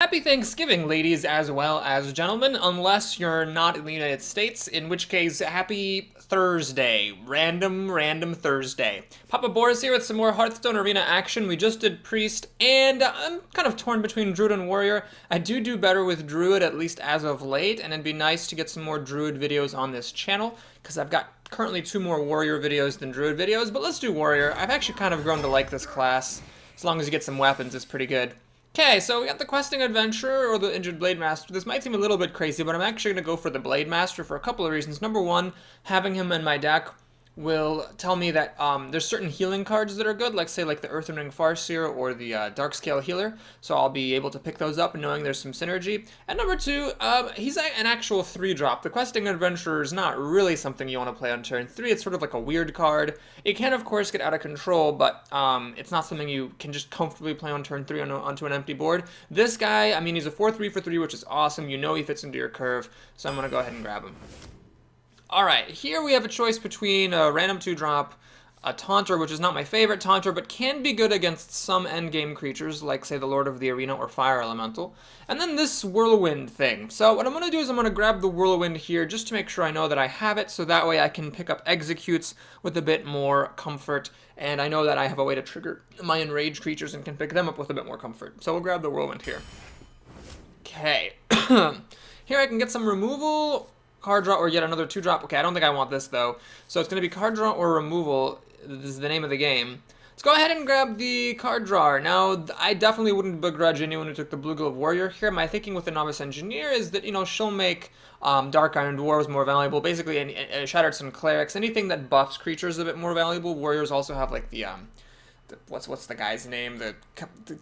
Happy Thanksgiving, ladies as well as gentlemen, unless you're not in the United States, in which case, happy Thursday. Random Thursday. Papa Boris here with some more Hearthstone Arena action. We just did Priest, and I'm kind of torn between Druid and Warrior. I do better with Druid, at least as of late, and it'd be nice to get some more Druid videos on this channel, because I've got currently 2 more Warrior videos than Druid videos, but let's do Warrior. I've actually kind of grown to like this class. As long as you get some weapons, it's pretty good. Okay, so we got the Questing Adventurer, or the Injured Blade Master. This might seem a little bit crazy, but I'm actually going to go for the Blade Master for a couple of reasons. Number one, having him in my deck will tell me that there's certain healing cards that are good, like say like the Earthen Ring Farseer or the Darkscale Healer, so I'll be able to pick those up knowing there's some synergy. And number two, he's an actual 3-drop. The Questing Adventurer is not really something you want to play on turn 3. It's sort of like a weird card. It can of course get out of control, but it's not something you can just comfortably play on turn 3 onto an empty board. This guy, I mean, he's a 4/3 for 3, which is awesome. You know he fits into your curve, so I'm going to go ahead and grab him. Alright, here we have a choice between a random 2-drop, a Taunter, which is not my favorite Taunter, but can be good against some endgame creatures, like, say, the Lord of the Arena or Fire Elemental, and then this Whirlwind thing. So what I'm going to do is I'm going to grab the Whirlwind here just to make sure I know that I have it, so that way I can pick up Executes with a bit more comfort, and I know that I have a way to trigger my enraged creatures and can pick them up with a bit more comfort. So we'll grab the Whirlwind here. Okay. Here I can get some removal, card draw, or yet another 2-drop. Okay, I don't think I want this, though. So it's going to be card draw or removal. This is the name of the game. Let's go ahead and grab the card drawer. Now, I definitely wouldn't begrudge anyone who took the Blue Glove Warrior here. My thinking with the Novice Engineer is that, you know, she'll make Dark Iron Dwarves more valuable. Basically, Shattered Sun Clerics, anything that buffs creatures a bit more valuable. Warriors also have, like, the what's the guy's name? The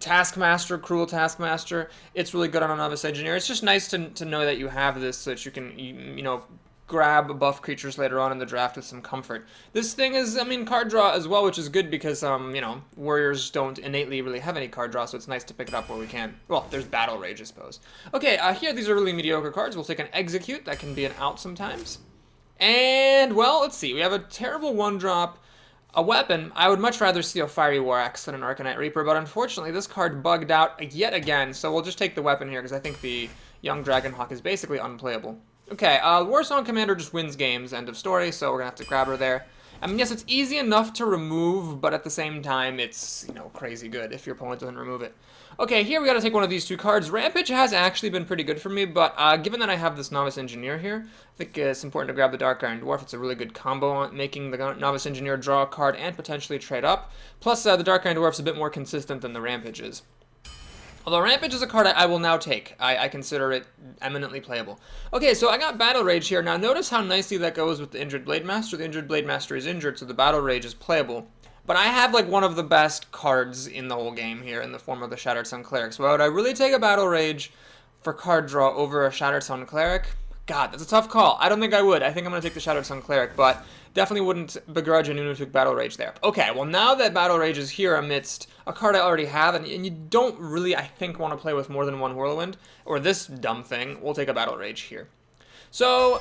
Taskmaster, Cruel Taskmaster. It's really good on a Novice Engineer. It's just nice to know that you have this so that you can, you know, grab buff creatures later on in the draft with some comfort. This thing is, I mean, card draw as well, which is good because, you know, Warriors don't innately really have any card draw, so it's nice to pick it up where we can. Well, there's Battle Rage, I suppose. Okay, here, these are really mediocre cards. We'll take an Execute. That can be an out sometimes. And, well, let's see. We have a terrible 1-drop. A weapon. I would much rather see a Fiery War Axe than an Arcanite Reaper, but unfortunately this card bugged out yet again, so we'll just take the weapon here, because I think the Young Dragonhawk is basically unplayable. Okay, Warsong Commander just wins games, end of story, so we're going to have to grab her there. I mean, yes, it's easy enough to remove, but at the same time, it's, you know, crazy good if your opponent doesn't remove it. Okay, here we got to take one of these 2 cards. Rampage has actually been pretty good for me, but given that I have this Novice Engineer here, I think it's important to grab the Dark Iron Dwarf. It's a really good combo on making the Novice Engineer draw a card and potentially trade up. Plus, the Dark Iron Dwarf's a bit more consistent than the Rampage is. Although Rampage is a card I will now take. I consider it eminently playable. Okay, so I got Battle Rage here. Now notice how nicely that goes with the Injured Blade Master. The Injured Blade Master is injured, so the Battle Rage is playable. But I have like one of the best cards in the whole game here in the form of the Shattered Sun Cleric. So would I really take a Battle Rage for card draw over a Shattered Sun Cleric? God, that's a tough call. I don't think I would. I think I'm going to take the Shattered Sun Cleric, but definitely wouldn't begrudge anyone who took Battle Rage there. Okay, well now that Battle Rage is here amidst a card I already have, and you don't really, I think, want to play with more than one Whirlwind, or this dumb thing, we'll take a Battle Rage here. So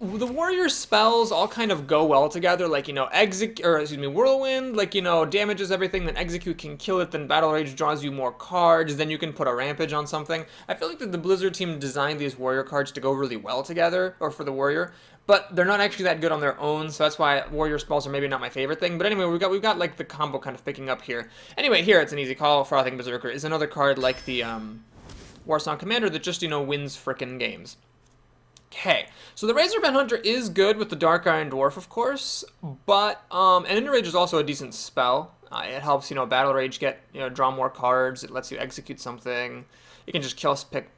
the Warrior spells all kind of go well together, like, you know, Whirlwind, like, you know, damages everything, then Execute can kill it, then Battle Rage draws you more cards, then you can put a Rampage on something. I feel like the Blizzard team designed these Warrior cards to go really well together, or for the Warrior, but they're not actually that good on their own, so that's why Warrior spells are maybe not my favorite thing. But anyway, we've got like the combo kind of picking up here. Anyway, here it's an easy call. Frothing Berserker is another card like the Warsong Commander that just, you know, wins frickin' games. Okay, so the Razorben Hunter is good with the Dark Iron Dwarf, of course, but, and Enrage is also a decent spell. It helps, you know, Battle Rage get, you know, draw more cards. It lets you execute something. You can just pick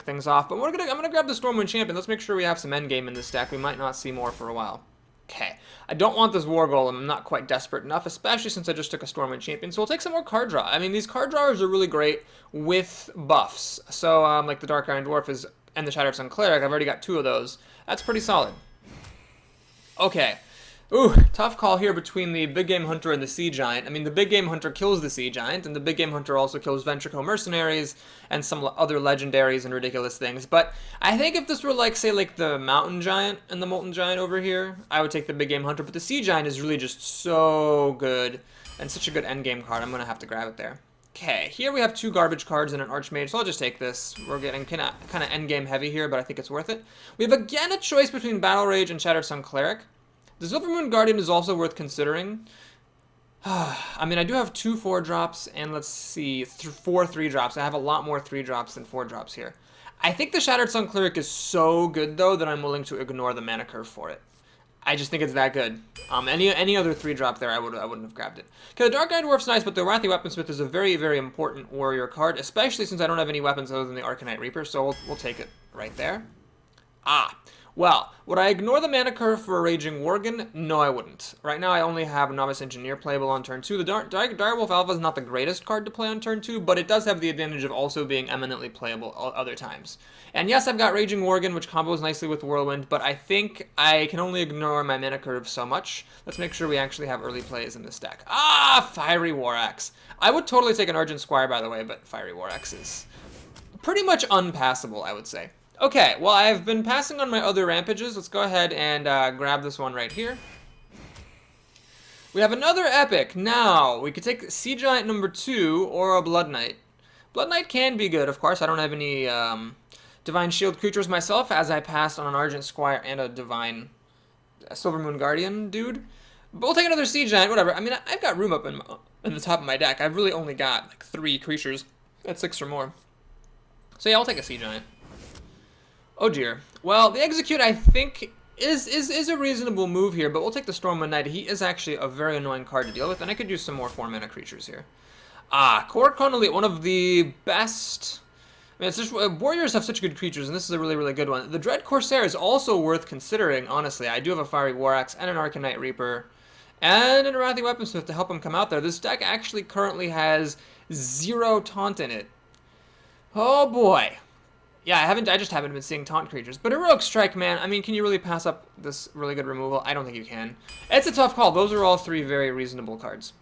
things off. But I'm gonna grab the Stormwind Champion. Let's make sure we have some endgame in this deck. We might not see more for a while. Okay, I don't want this War Golem. I'm not quite desperate enough, especially since I just took a Stormwind Champion. So we'll take some more card draw. I mean, these card drawers are really great with buffs. So, like the Dark Iron Dwarf is, and the Shattered Sun Cleric, I've already got 2 of those. That's pretty solid. Okay. Ooh, tough call here between the Big Game Hunter and the Sea Giant. I mean, the Big Game Hunter kills the Sea Giant, and the Big Game Hunter also kills Ventrico Mercenaries and some other legendaries and ridiculous things. But I think if this were like, say, like the Mountain Giant and the Molten Giant over here, I would take the Big Game Hunter. But the Sea Giant is really just so good and such a good endgame card. I'm going to have to grab it there. Okay, here we have 2 garbage cards and an Archmage, so I'll just take this. We're getting kind of endgame heavy here, but I think it's worth it. We have again a choice between Battle Rage and Shattered Sun Cleric. The Silvermoon Guardian is also worth considering. I mean, I do have 2 4-drops, and let's see, 4 3-drops. I have a lot more 3-drops than 4-drops here. I think the Shattered Sun Cleric is so good, though, that I'm willing to ignore the mana curve for it. I just think it's that good. Any other 3-drop there, I wouldn't have grabbed it. Okay, the Dark Eye Dwarf's nice, but the Wrathy Weaponsmith is a very, very important warrior card, especially since I don't have any weapons other than the Arcanite Reaper, so we'll take it right there. Well, would I ignore the mana curve for a Raging Worgen? No, I wouldn't. Right now, I only have a Novice Engineer playable on turn 2. The Direwolf Alpha is not the greatest card to play on turn 2, but it does have the advantage of also being eminently playable other times. And yes, I've got Raging Worgen, which combos nicely with Whirlwind, but I think I can only ignore my mana curve so much. Let's make sure we actually have early plays in this deck. Fiery War Axe. I would totally take an Argent Squire, by the way, but Fiery War Axe is pretty much unpassable, I would say. Okay, well, I've been passing on my other rampages. Let's go ahead and grab this one right here. We have another epic. Now, we could take Sea Giant number 2 or a Blood Knight. Blood Knight can be good, of course. I don't have any Divine Shield creatures myself, as I passed on an Argent Squire and a Divine Silvermoon Guardian dude. But we'll take another Sea Giant, whatever. I mean, I've got room up in the top of my deck. I've really only got like 3 creatures at 6 or more. So yeah, I'll take a Sea Giant. Oh dear. Well, the Execute, I think, is a reasonable move here, but we'll take the Stormwind Knight. He is actually a very annoying card to deal with, and I could use some more 4-mana creatures here. Kor'kron Elite, one of the best... I mean, it's just, warriors have such good creatures, and this is a really, really good one. The Dread Corsair is also worth considering, honestly. I do have a Fiery War Axe and an Arcanite Reaper, and an Wrathy Weaponsmith to help him come out there. This deck actually currently has 0 taunt in it. Oh boy. Yeah, I just haven't been seeing taunt creatures. But Heroic Strike, man, I mean, can you really pass up this really good removal? I don't think you can. It's a tough call. Those are all 3 very reasonable cards.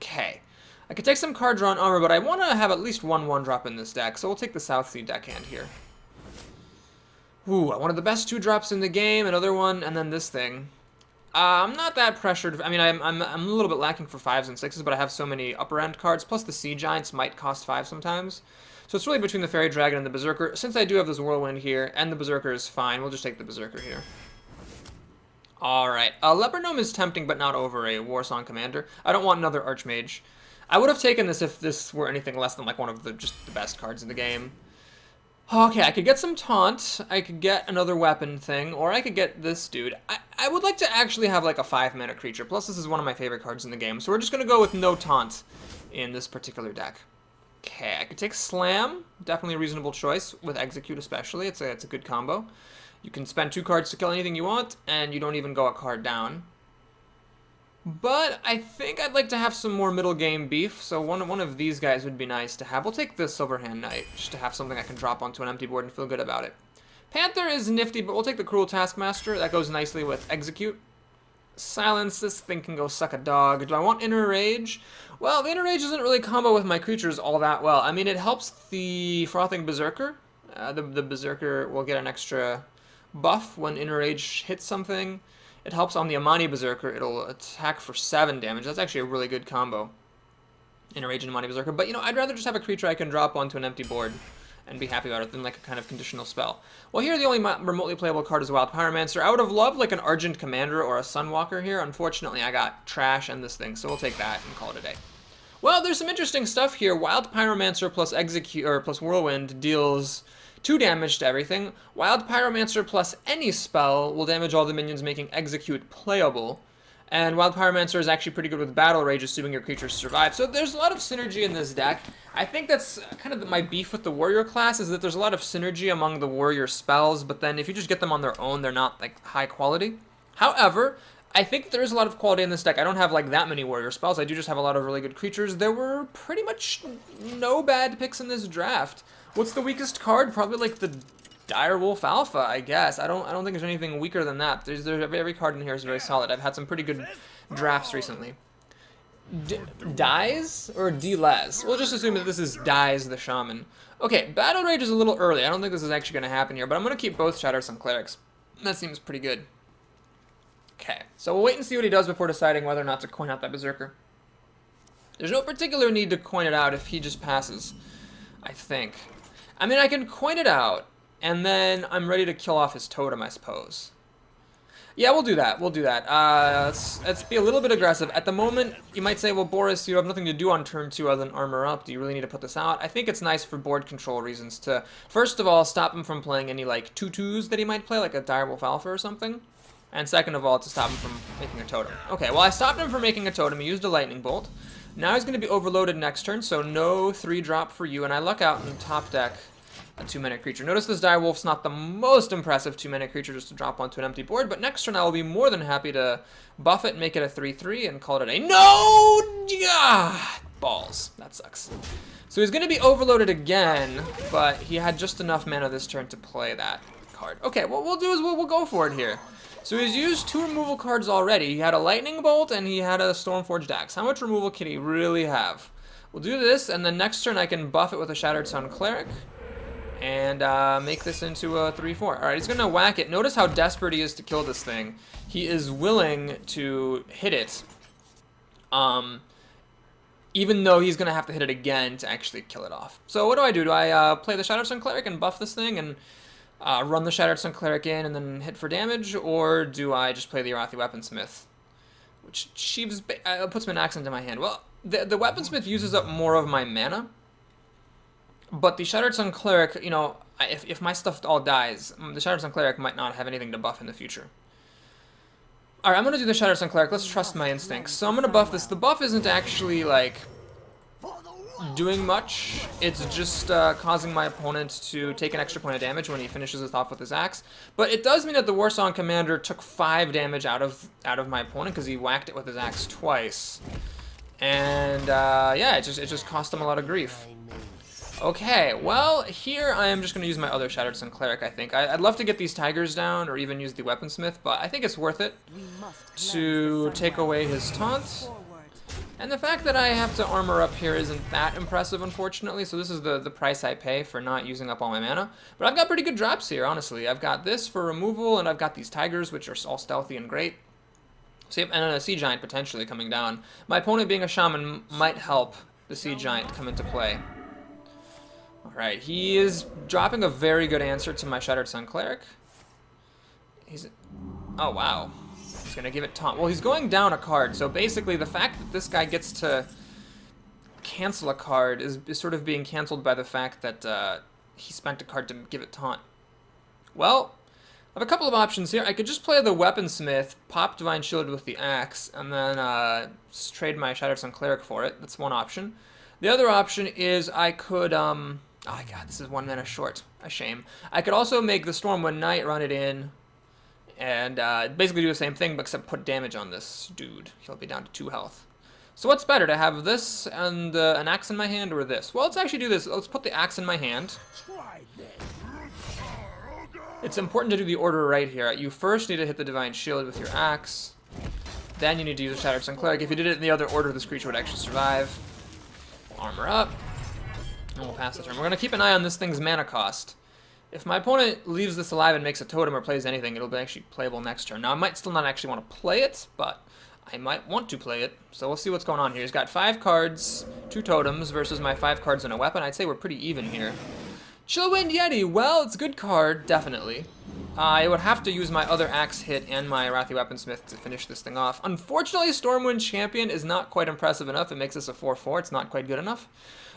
Okay. I could take some card draw on armor, but I want to have at least 1 1-drop in this deck, so we'll take the Southsea deckhand here. Ooh, one of the best 2-drops in the game, another one, and then this thing. I'm not that pressured. I mean, I'm a little bit lacking for 5s and 6s, but I have so many upper end cards, plus the Sea Giants might cost 5 sometimes. So it's really between the Fairy Dragon and the Berserker. Since I do have this Whirlwind here, and the Berserker is fine, we'll just take the Berserker here. Alright, Leopard Gnome is tempting, but not over a Warsong Commander. I don't want another Archmage. I would have taken this if this were anything less than like one of just the best cards in the game. Okay, I could get some Taunt, I could get another weapon thing, or I could get this dude. I would like to actually have like a 5-mana creature, plus this is one of my favorite cards in the game, so we're just going to go with no Taunt in this particular deck. Okay, I could take Slam, definitely a reasonable choice, with Execute especially, it's a good combo. You can spend 2 cards to kill anything you want, and you don't even go a card down. But I think I'd like to have some more middle game beef, so one of these guys would be nice to have. We'll take the Silverhand Knight, just to have something I can drop onto an empty board and feel good about it. Panther is nifty, but we'll take the Cruel Taskmaster, that goes nicely with Execute. Silence, this thing can go suck a dog. Do I want Inner Rage? Well, the Inner Rage doesn't really combo with my creatures all that well. I mean, it helps the Frothing Berserker. The Berserker will get an extra buff when Inner Rage hits something. It helps on the Amani Berserker. It'll attack for 7 damage. That's actually a really good combo. Inner Rage and Amani Berserker. But, you know, I'd rather just have a creature I can drop onto an empty board and be happy about it than like a kind of conditional spell. Well, here the only remotely playable card is Wild Pyromancer. I would have loved like an Argent Commander or a Sunwalker here. Unfortunately, I got trash and this thing, so we'll take that and call it a day. Well, there's some interesting stuff here. Wild Pyromancer plus Execute or plus Whirlwind deals 2 damage to everything. Wild Pyromancer plus any spell will damage all the minions, making Execute playable. And Wild Pyromancer is actually pretty good with Battle Rage, assuming your creatures survive. So there's a lot of synergy in this deck. I think that's kind of my beef with the Warrior class, is that there's a lot of synergy among the Warrior spells, but then if you just get them on their own, they're not like high quality. However, I think there is a lot of quality in this deck. I don't have like that many Warrior spells. I do just have a lot of really good creatures. There were pretty much no bad picks in this draft. What's the weakest card? Probably like the Direwolf Alpha, I guess. I don't think there's anything weaker than that. Every card in here is very solid. I've had some pretty good drafts recently. Dies or Delez? We'll just assume that this is Dies the Shaman. Okay, Battle Rage is a little early. I don't think this is actually going to happen here, but I'm going to keep both Shattered Sun Clerics. That seems pretty good. Okay, so we'll wait and see what he does before deciding whether or not to coin out that Berserker. There's no particular need to coin it out if he just passes, I think. I mean, I can coin it out, and then I'm ready to kill off his totem, I suppose. Yeah, we'll do that. We'll do that. Let's be a little bit aggressive. At the moment, you might say, well, Boris, you have nothing to do on turn 2 other than armor up. Do you really need to put this out? I think it's nice for board control reasons to, first of all, stop him from playing any, like, 2/2s that he might play, like a Direwolf Alpha or something. And second of all, to stop him from making a totem. Okay, well, I stopped him from making a totem. He used a lightning bolt. Now he's going to be overloaded next turn, so no 3-drop for you. And I luck out in top deck a 2-mana creature. Notice this Direwolf's not the most impressive 2-mana creature just to drop onto an empty board, but next turn I will be more than happy to buff it, make it a 3/3, and call it a day. No! Ah, balls. That sucks. So he's going to be overloaded again, but he had just enough mana this turn to play that card. Okay, what we'll do is we'll go for it here. So he's used 2 removal cards already. He had a Lightning Bolt and he had a Stormforged Axe. How much removal can he really have? We'll do this, and then next turn I can buff it with a Shattered Sun Cleric and make this into a 3/4. All right, he's going to whack it. Notice how desperate he is to kill this thing. He is willing to hit it, even though he's going to have to hit it again to actually kill it off. So what do? Do I play the Shattered Sun Cleric and buff this thing and run the Shattered Sun Cleric in and then hit for damage, or do I just play the Arathi Weaponsmith, which puts an axe into my hand? Well, the Weaponsmith uses up more of my mana, but the Shattered Sun Cleric, you know, if my stuff all dies, the Shattered Sun Cleric might not have anything to buff in the future. Alright, I'm going to do the Shattered Sun Cleric. Let's trust my instincts. So I'm going to buff this. The buff isn't actually, like, doing much. It's just causing my opponent to take an extra point of damage when he finishes it off with his axe. But it does mean that the Warsong Commander took 5 damage out of my opponent because he whacked it with his axe twice. And yeah, it just cost him a lot of grief. Okay, well, here I am just going to use my other Shattered Sun Cleric, I think. I'd love to get these tigers down or even use the Weaponsmith, but I think it's worth it to take away his taunt. And the fact that I have to armor up here isn't that impressive, unfortunately, so this is the price I pay for not using up all my mana. But I've got pretty good drops here, honestly. I've got this for removal, and I've got these tigers, which are all stealthy and great. So, and then a Sea Giant potentially coming down. My opponent being a Shaman might help the Sea Giant come into play. Alright, he is dropping a very good answer to my Shattered Sun Cleric. Oh, wow. He's going to give it taunt. Well, he's going down a card, so basically the fact that this guy gets to cancel a card is sort of being canceled by the fact that he spent a card to give it taunt. Well, I have a couple of options here. I could just play the Weaponsmith, pop Divine Shield with the axe, and then trade my Shattered Sun Cleric for it. That's one option. The other option is I could, oh my god, this is 1 mana short. A shame. I could also make the Stormwind Knight, run it in, and basically do the same thing, but except put damage on this dude. He'll be down to 2 health. So what's better, to have this and an axe in my hand, or this? Well, let's actually do this. Let's put the axe in my hand. It's important to do the order right here. You first need to hit the Divine Shield with your axe. Then you need to use a Shattered Sun Cleric. If you did it in the other order, this creature would actually survive. Armor up. And we'll pass the turn. We're going to keep an eye on this thing's mana cost. If my opponent leaves this alive and makes a totem or plays anything, it'll be actually playable next turn. Now, I might still not actually want to play it, but I might want to play it. So we'll see what's going on here. He's got 5 cards, 2 totems, versus my 5 cards and a weapon. I'd say we're pretty even here. Chillwind Yeti. Well, it's a good card, definitely. I would have to use my other axe hit and my Arathi Weaponsmith to finish this thing off. Unfortunately, Stormwind Champion is not quite impressive enough. It makes this a 4/4. It's not quite good enough.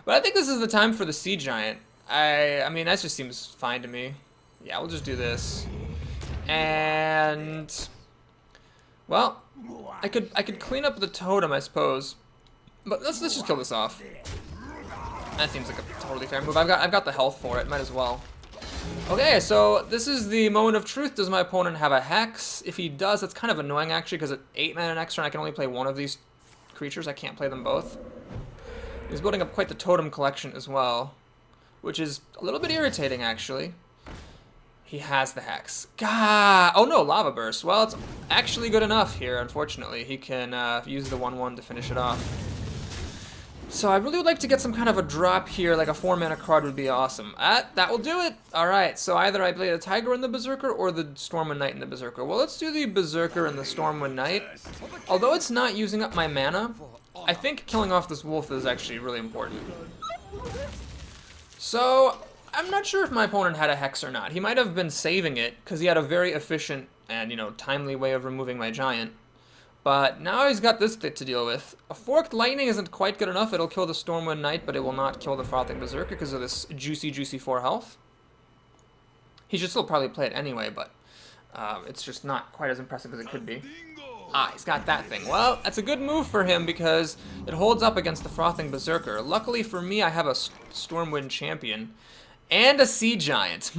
But I think this is the time for the Sea Giant. I mean, that just seems fine to me. Yeah, we'll just do this. And well, I could clean up the totem, I suppose. But let's just kill this off. That seems like a totally fair move. I've got the health for it. Might as well. Okay, so this is the moment of truth. Does my opponent have a Hex? If he does, that's kind of annoying actually, because at 8 mana next turn I can only play one of these creatures. I can't play them both. He's building up quite the totem collection as well, which is a little bit irritating actually. He has the Hex. Gah! Oh no, Lava Burst. Well, it's actually good enough here, unfortunately. He can use the 1/1 to finish it off. So I really would like to get some kind of a drop here, like a 4 mana card would be awesome. That will do it! Alright, so either I play the Tiger and the Berserker or the Stormwind Knight and the Berserker. Well, let's do the Berserker and the Stormwind Knight. Although it's not using up my mana, I think killing off this wolf is actually really important. So, I'm not sure if my opponent had a Hex or not. He might have been saving it, because he had a very efficient and, you know, timely way of removing my giant. But now he's got this to deal with. A Forked Lightning isn't quite good enough. It'll kill the Stormwind Knight, but it will not kill the Frothing Berserker because of this juicy 4 health. He should still probably play it anyway, but it's just not quite as impressive as it could be. Ah, he's got that thing. Well, that's a good move for him because it holds up against the Frothing Berserker. Luckily for me, I have a Stormwind Champion and a Sea Giant.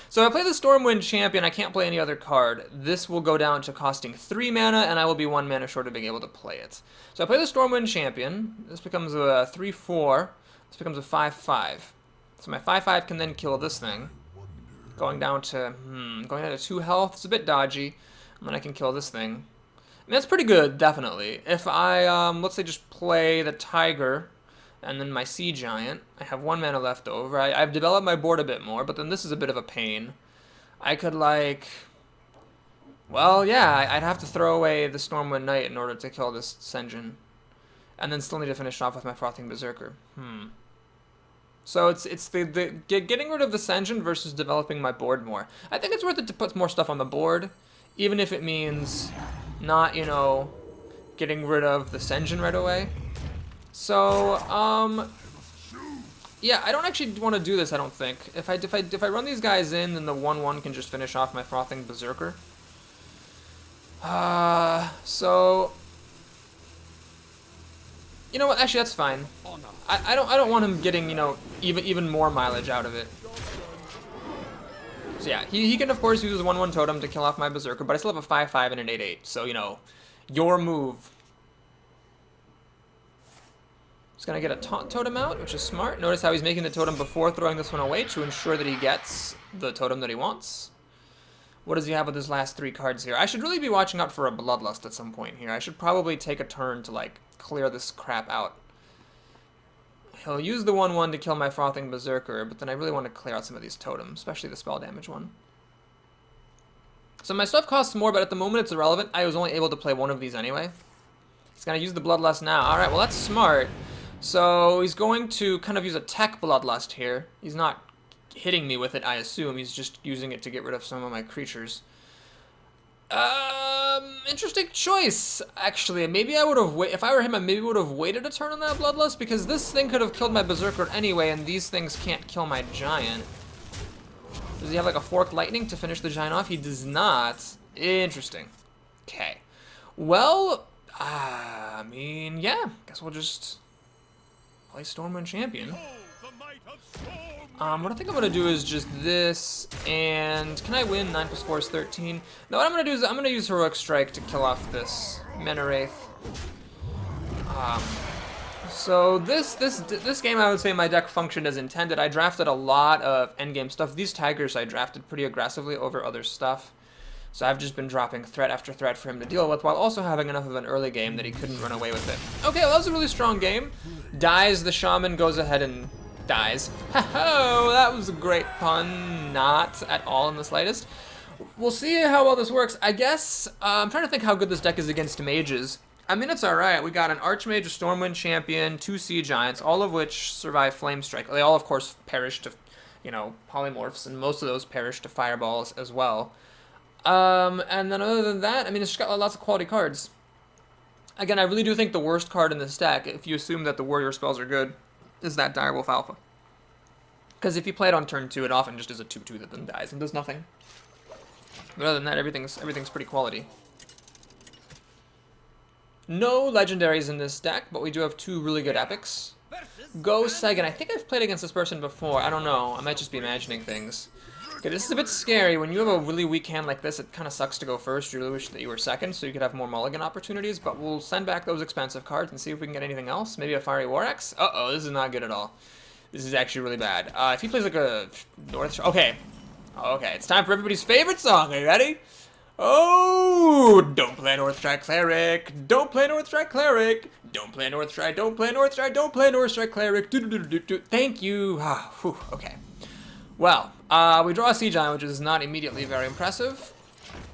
So if I play the Stormwind Champion, I can't play any other card. This will go down to costing 3 mana, and I will be 1 mana short of being able to play it. So I play the Stormwind Champion. This becomes a 3/4. This becomes a 5/5. So my 5/5 can then kill this thing. Going down to 2 health. It's a bit dodgy. And then I can kill this thing. I mean, that's pretty good, definitely. If I, let's say just play the Tiger and then my Sea Giant, I have 1 mana left over. I've developed my board a bit more, but then this is a bit of a pain. I could, like... Well, yeah, I'd have to throw away the Stormwind Knight in order to kill this Sen'jin. And then still need to finish off with my Frothing Berserker. So it's the getting rid of the Sen'jin versus developing my board more. I think it's worth it to put more stuff on the board, even if it means not, you know, getting rid of the Sen'jin right away. So, yeah, I don't actually want to do this, I don't think. If I run these guys in, then the 1/1 can just finish off my Frothing Berserker. So... You know what, actually that's fine. I don't want him getting, you know, even more mileage out of it. So yeah, he can of course use his 1/1 totem to kill off my Berserker, but I still have a 5/5 and an 8/8, so, you know, your move. He's gonna get a taunt totem out, which is smart. Notice how he's making the totem before throwing this one away to ensure that he gets the totem that he wants. What does he have with his last 3 cards here? I should really be watching out for a Bloodlust at some point here. I should probably take a turn to, like, clear this crap out. He'll use the 1/1 to kill my Frothing Berserker, but then I really want to clear out some of these totems, especially the spell damage one. So my stuff costs more, but at the moment it's irrelevant. I was only able to play 1 of these anyway. He's going to use the Bloodlust now. Alright, well that's smart. So he's going to kind of use a tech Bloodlust here. He's not hitting me with it, I assume. He's just using it to get rid of some of my creatures. Interesting choice, actually. Maybe I would have if I were him, I maybe would have waited a turn on that Bloodlust, because this thing could have killed my Berserker anyway, and these things can't kill my Giant. Does he have like a Forked Lightning to finish the Giant off? He does not. Interesting. Okay. Well, I mean, yeah. Guess we'll just play Stormwind Champion. What I think I'm going to do is just this, and can I win? 9 plus 4 is 13. No, what I'm going to do is I'm going to use Heroic Strike to kill off this Meneraith. So this game, I would say my deck functioned as intended. I drafted a lot of endgame stuff. These Tigers I drafted pretty aggressively over other stuff. So I've just been dropping threat after threat for him to deal with, while also having enough of an early game that he couldn't run away with it. Okay, well that was a really strong game. Dies the Shaman, goes ahead and dies. Ho-ho! That was a great pun. Not at all in the slightest. We'll see how well this works. I guess, I'm trying to think how good this deck is against mages. I mean, it's alright. We got an Archmage, a Stormwind Champion, 2 Sea Giants, all of which survive Flame Strike. They all, of course, perish to, you know, polymorphs, and most of those perish to fireballs as well. And then other than that, I mean, it's just got lots of quality cards. Again, I really do think the worst card in this deck, if you assume that the warrior spells are good, is that Direwolf Alpha. Because if you play it on turn 2, it often just is a 2/2 that then dies and does nothing. But other than that, everything's pretty quality. No legendaries in this deck, but we do have 2 really good epics. Go Segan. I think I've played against this person before. I don't know. I might just be imagining things. Okay, this is a bit scary. When you have a really weak hand like this, it kind of sucks to go first. You really wish that you were second, so you could have more mulligan opportunities, but we'll send back those expensive cards and see if we can get anything else. Maybe a Fiery War Axe? Uh-oh, this is not good at all. This is actually really bad. If he plays like a North... Okay. Okay, it's time for everybody's favorite song. Are you ready? Oh, don't play Northstrike Cleric. Don't play Northstrike Cleric. Don't play Northstrike. Don't play Northstrike. Don't play Northstrike Cleric. Thank you. Okay. Well, we draw a Sea Giant, which is not immediately very impressive.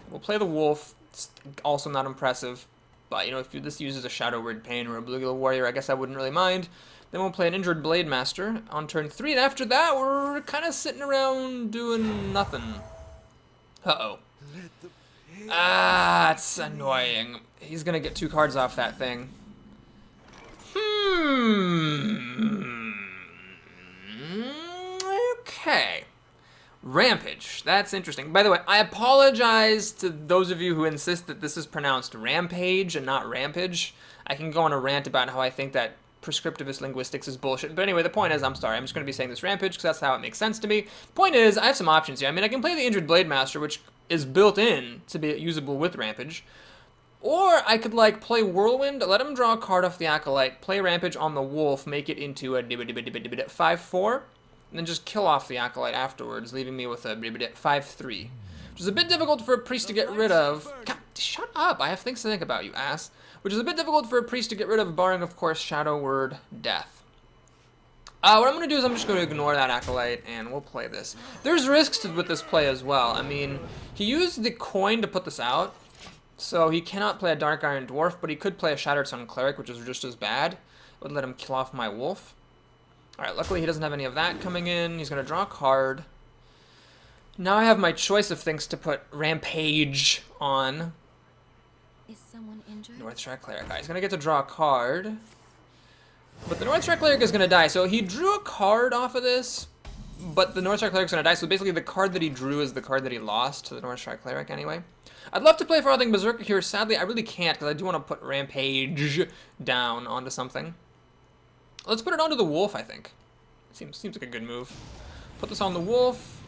We'll play the Wolf. It's also not impressive. But, you know, if this uses a Shadow Word Pain or a Blue Warrior, I guess I wouldn't really mind. Then we'll play an Injured Blade Master on turn 3, and after that, we're kind of sitting around doing nothing. Uh-oh. Ah, it's annoying. He's gonna get 2 cards off that thing. Okay. Rampage. That's interesting. By the way, I apologize to those of you who insist that this is pronounced Rampage and not Rampage. I can go on a rant about how I think that prescriptivist linguistics is bullshit. But anyway, the point is, I'm sorry, I'm just going to be saying this Rampage because that's how it makes sense to me. Point is, I have some options here. I mean, I can play the Injured Blade Master, which is built in to be usable with Rampage. Or I could, like, play Whirlwind, let him draw a card off the Acolyte, play Rampage on the Wolf, make it into a 5-4, and then just kill off the Acolyte afterwards, leaving me with a 5-3. Which is a bit difficult for a Priest to get rid of. God, shut up, I have things to think about, you ass. Which is a bit difficult for a Priest to get rid of, barring, of course, Shadow Word Death. What I'm going to do is I'm just going to ignore that Acolyte, and we'll play this. There's risks with this play as well. I mean, he used the coin to put this out, so he cannot play a Dark Iron Dwarf, but he could play a Shattered Sun Cleric, which is just as bad. It would let him kill off my Wolf. Alright, luckily he doesn't have any of that coming in. He's going to draw a card. Now I have my choice of things to put Rampage on. Is someone injured? Northshire Cleric. He's going to get to draw a card. But the Northshire Cleric is going to die. So he drew a card off of this, but the Northshire Cleric's going to die. So basically the card that he drew is the card that he lost to the Northshire Cleric anyway. I'd love to play Frothing Berserker here. Sadly, I really can't because I do want to put Rampage down onto something. Let's put it onto the Wolf, I think. Seems like a good move. Put this on the Wolf.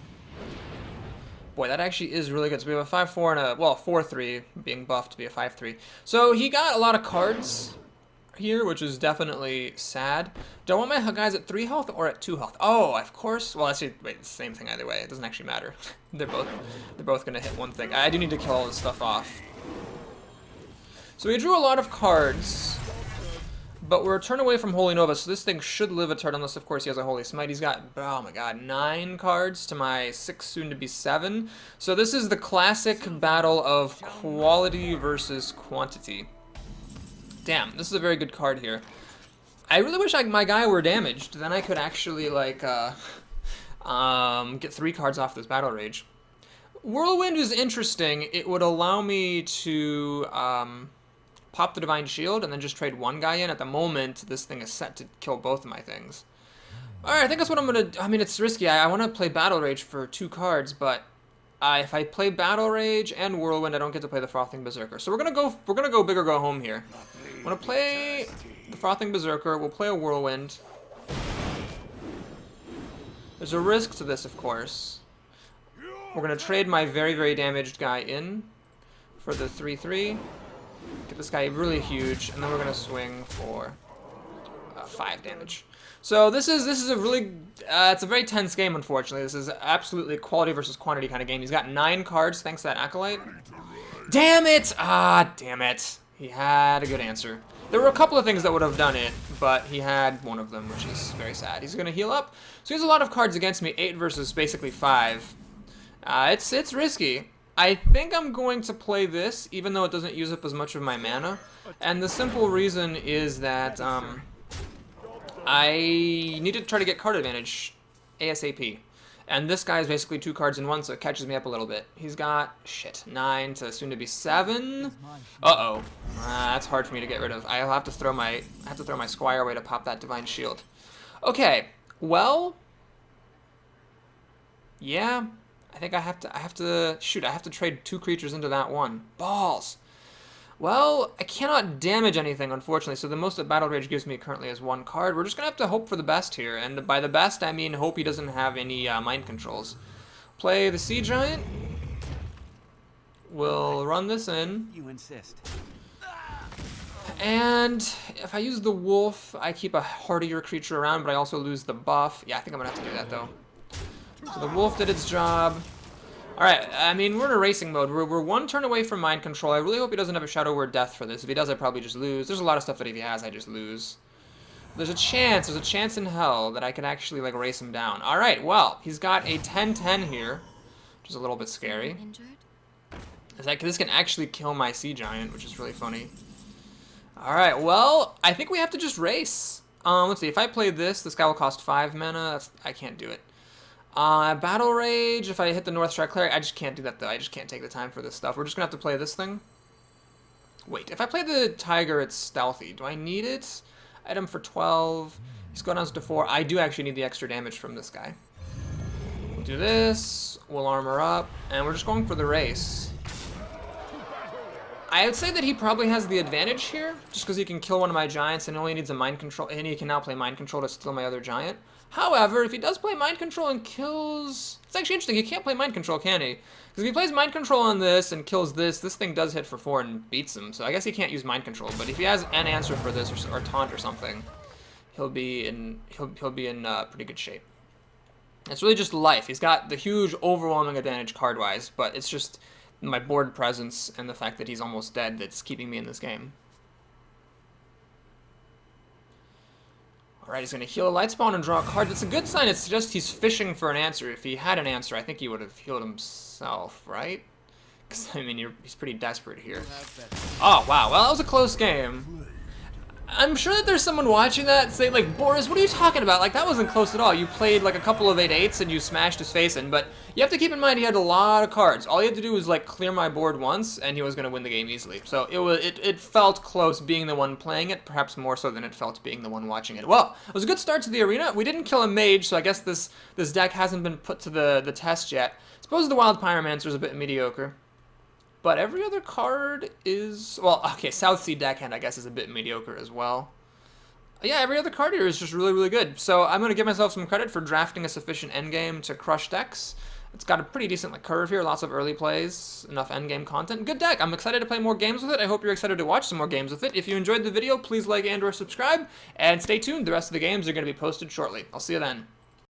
Boy, that actually is really good. So we have a 5-4 and a, well, 4-3 being buffed to be a 5-3. So he got a lot of cards here, which is definitely sad. Do I want my guys at 3 health or at 2 health? Oh, of course. Well, actually, wait, it's the same thing either way. It doesn't actually matter. They're both gonna hit one thing. I do need to kill all this stuff off. So we drew a lot of cards, but we're a turn away from Holy Nova, so this thing should live a turn, unless, of course, he has a Holy Smite. He's got, oh my god, 9 cards to my 6, soon-to-be 7. So this is the classic battle of quality versus quantity. Damn, this is a very good card here. I really wish my guy were damaged. Then I could actually, like, get 3 cards off this Battle Rage. Whirlwind is interesting. It would allow me to pop the Divine Shield and then just trade one guy in. At the moment, this thing is set to kill both of my things. Alright, I think that's what I'm going to... I mean, it's risky. I want to play Battle Rage for 2 cards, but if I play Battle Rage and Whirlwind, I don't get to play the Frothing Berserker. So we're gonna go big or go home here. I'm gonna play the Frothing Berserker. We'll play a Whirlwind. There's a risk to this, of course. We're gonna trade my very, very damaged guy in for the 3-3. Get this guy really huge, and then we're gonna swing for 5 damage. So this is a really, it's a very tense game, unfortunately. This is absolutely quality versus quantity kind of game. He's got 9 cards thanks to that Acolyte. Damn it! Ah, damn it. He had a good answer. There were a couple of things that would have done it, but he had one of them, which is very sad. He's going to heal up. So he has a lot of cards against me, 8 versus basically 5. It's risky. I think I'm going to play this, even though it doesn't use up as much of my mana. And the simple reason is that, I need to try to get card advantage ASAP. And this guy is basically 2 cards in 1, so it catches me up a little bit. He's got, 9 to soon-to-be 7. Uh-oh. That's hard for me to get rid of. I'll have to throw my Squire away to pop that Divine Shield. Okay, well... yeah, I think I have to trade 2 creatures into that one. Balls! Well, I cannot damage anything, unfortunately, so the most that Battle Rage gives me currently is 1 card. We're just going to have to hope for the best here, and by the best, I mean hope he doesn't have any mind controls. Play the Sea Giant. We'll run this in. You insist. And if I use the Wolf, I keep a hardier creature around, but I also lose the buff. Yeah, I think I'm going to have to do that, though. So the Wolf did its job. Alright, I mean, we're in a racing mode. We're 1 turn away from mind control. I really hope he doesn't have a Shadow Word Death for this. If he does, I probably just lose. There's a lot of stuff that if he has, I just lose. There's a chance in hell that I could actually, like, race him down. Alright, well, he's got a 10-10 here, which is a little bit scary. This can actually kill my Sea Giant, which is really funny. Alright, well, I think we have to just race. Let's see, if I play this guy will cost 5 mana. I can't do it. Battle Rage, if I hit the North Star Cleric, I just can't do that though. I just can't take the time for this stuff. We're just gonna have to play this thing. Wait, if I play the Tiger, it's stealthy. Do I need it? Item for 12. He's going down to 4. I do actually need the extra damage from this guy. We'll do this. We'll armor up. And we're just going for the race. I would say that he probably has the advantage here, just because he can kill one of my giants and only needs a mind control, and he can now play mind control to steal my other giant. However, if he does play mind control and kills... It's actually interesting, he can't play mind control, can he? Because if he plays mind control on this and kills this thing does hit for 4 and beats him, so I guess he can't use mind control, but if he has an answer for this or taunt or something, he'll be in pretty good shape. It's really just life. He's got the huge overwhelming advantage card-wise, but it's just my board presence and the fact that he's almost dead that's keeping me in this game. Alright, he's going to heal a light spawn and draw a card. That's a good sign. It's just he's fishing for an answer. If he had an answer, I think he would have healed himself, right? Because, I mean, he's pretty desperate here. Oh, wow. Well, that was a close game. I'm sure that there's someone watching that and saying, like, Boris, what are you talking about? Like, that wasn't close at all. You played, like, a couple of 8/8s and you smashed his face in. But you have to keep in mind he had a lot of cards. All he had to do was, like, clear my board once, and he was going to win the game easily. So it felt close being the one playing it, perhaps more so than it felt being the one watching it. Well, it was a good start to the arena. We didn't kill a mage, so I guess this deck hasn't been put to the test yet. I suppose the Wild Pyromancer is a bit mediocre. But every other card is... Well, okay, South Sea Deckhand, I guess, is a bit mediocre as well. Yeah, every other card here is just really, really good. So I'm going to give myself some credit for drafting a sufficient endgame to crush decks. It's got a pretty decent curve here, lots of early plays, enough endgame content. Good deck. I'm excited to play more games with it. I hope you're excited to watch some more games with it. If you enjoyed the video, please like and/or subscribe. And stay tuned. The rest of the games are going to be posted shortly. I'll see you then.